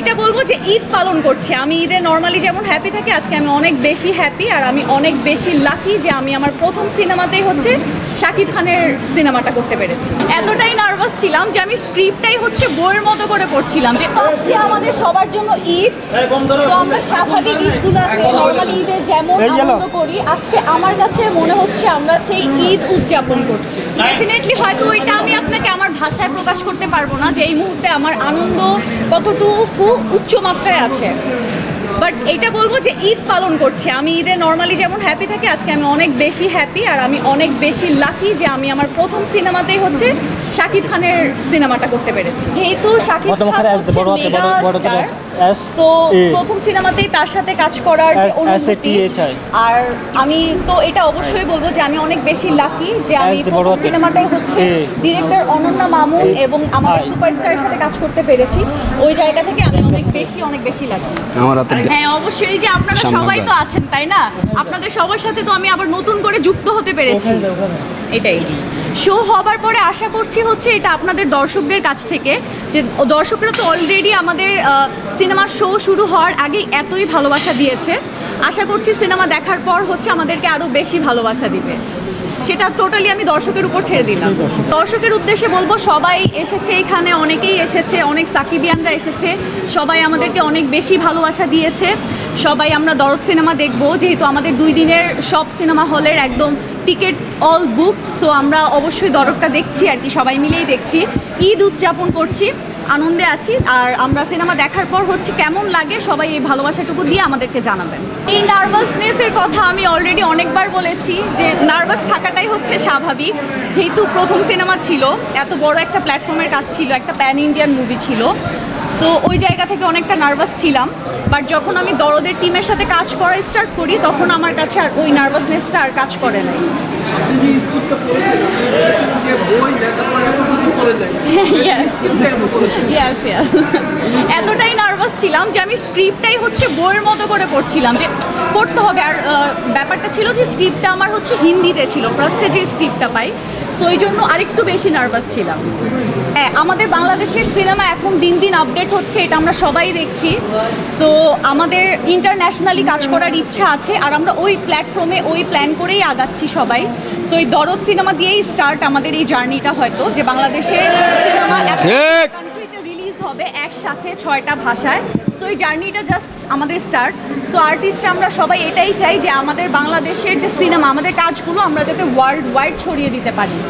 এটা বলবো যে ঈদ পালন করছি আমি। ঈদে নর্মালি যেমন হ্যাপি থাকি, আজকে আমি অনেক বেশি হ্যাপি আর আমি অনেক বেশি লাকি যে আমি আমার প্রথম সিনেমাতেই হচ্ছে শাকিব খানের সিনেমাটা করতে পেরেছি। এতটাই নার্ভাস ছিলাম যে আমি স্ক্রিপ্টটাই হচ্ছে বইয়ের মতো করে পড়ছিলাম যে আজকে আমাদের সবার জন্য ঈদ। তো আমরা স্বাভাবিক ঈদগুলোতে নর্মালি ঈদে যেমন আনন্দ করি, আজকে আমার কাছে মনে হচ্ছে আমরা সেই ঈদ উদযাপন করছি। ডেফিনেটলি হয়তো ওইটা আমি আপনাকে আমার ভাষায় প্রকাশ করতে পারবো না যে এই মুহূর্তে আমার আনন্দ কতটুকু উচ্চ মাত্রায় আছে, বাট এটা বলবো যে ঈদ পালন করছি আমি। ঈদে নর্মালি যেমন হ্যাপি থাকি, আজকে আমি অনেক বেশি হ্যাপি আর আমি অনেক বেশি লাকি যে আমি আমার প্রথম সিনেমাতেই হচ্ছে শাকিব খানের সিনেমাটা করতে পেরেছি। যেহেতু শাকিব খান তো প্রথম সিনেমাতেই তার সাথে কাজ করার যে অনুভূতি, আর আমি তো এটা অবশ্যই বলবো যে আমি অনেক বেশি লাকি যে আমি প্রথম সিনেমাটাই হচ্ছে ডিরেক্টর অনন্যা মামুন এবং আমাদের সুপারস্টারের সাথে কাজ করতে পেরেছি। ওই জায়গা থেকে আমি অনেক বেশি লাকি। হ্যাঁ অবশ্যই, যে আপনারা সবাই তো আছেন তাই না, আপনাদের সবার সাথে তো আমি আবার নতুন করে যুক্ত হতে পেরেছি। এটাই শো হবার পরে আশা করছি হচ্ছে এটা আপনাদের দর্শকদের কাছ থেকে, যে দর্শকরা তো অলরেডি আমাদের সিনেমার শো শুরু হওয়ার আগেই এতই ভালোবাসা দিয়েছে, আশা করছি সিনেমা দেখার পর হচ্ছে আমাদেরকে আরও বেশি ভালোবাসা দিবে। সেটা টোটালি আমি দর্শকের উপর ছেড়ে দিলাম। দর্শকের উদ্দেশ্যে বলবো সবাই এসেছে এখানে, অনেকেই এসেছে, অনেক সাকিবিয়ানরা এসেছে, সবাই আমাদেরকে অনেক বেশি ভালোবাসা দিয়েছে। সবাই আমরা দরদ সিনেমা দেখবো, যেহেতু আমাদের 2 দিনের সব সিনেমা হলের একদম টিকিট অল বুক, সো আমরা অবশ্যই দরদটা দেখছি আর কি, সবাই মিলেই দেখছি, ঈদ উদযাপন করছি, আনন্দে আছি। আর আমরা সিনেমা দেখার পর হচ্ছে কেমন লাগে সবাই এই ভালোবাসাটুকু দিয়ে আমাদেরকে জানাবেন। এই নার্ভাসনেসের কথা আমি অলরেডি অনেকবার বলেছি যে নার্ভাস থাকাটাই হচ্ছে স্বাভাবিক, যেহেতু প্রথম সিনেমা ছিল, এত বড় একটা প্ল্যাটফর্মের কাজ ছিল, একটা প্যান ইন্ডিয়ান মুভি ছিল, সো ওই জায়গা থেকে অনেকটা নার্ভাস ছিলাম। বাট যখন আমি দরদের টিমের সাথে কাজ করা স্টার্ট করি তখন আমার কাছে আর ওই নার্ভাসনেসটা আর কাজ করে নাই। এতটাই নার্ভাস ছিলাম যে আমি স্ক্রিপ্টটাই হচ্ছে বইয়ের মতো করে পড়ছিলাম যে পড়তে হবে। আর ব্যাপারটা ছিল যে স্ক্রিপ্টটা আমার হচ্ছে হিন্দিতে ছিল, ফার্স্টে যে স্ক্রিপ্টটা পাই, সো এই জন্য আরেকটু বেশি নার্ভাস ছিলাম। হ্যাঁ, আমাদের বাংলাদেশের সিনেমা এখন দিন দিন আপডেট হচ্ছে, এটা আমরা সবাই দেখছি। সো আমাদের ইন্টারন্যাশনালি কাজ করার ইচ্ছা আছে আর আমরা ওই প্ল্যাটফর্মে ওই প্ল্যান করেই আগাচ্ছি সবাই। সো এই দরদ সিনেমা দিয়েই স্টার্ট আমাদের এই জার্নিটা, হয়তো যে বাংলাদেশের সিনেমা কান্ট্রিতে রিলিজ হবে একসাথে 6টা ভাষায়। সো এই জার্নিটা জাস্ট আমাদের স্টার্ট। সো আর্টিস্টরা আমরা সবাই এটাই চাই যে আমাদের বাংলাদেশের যে সিনেমা, আমাদের কাজগুলো আমরা যাতে ওয়ার্ল্ড ওয়াইড ছড়িয়ে দিতে পারি।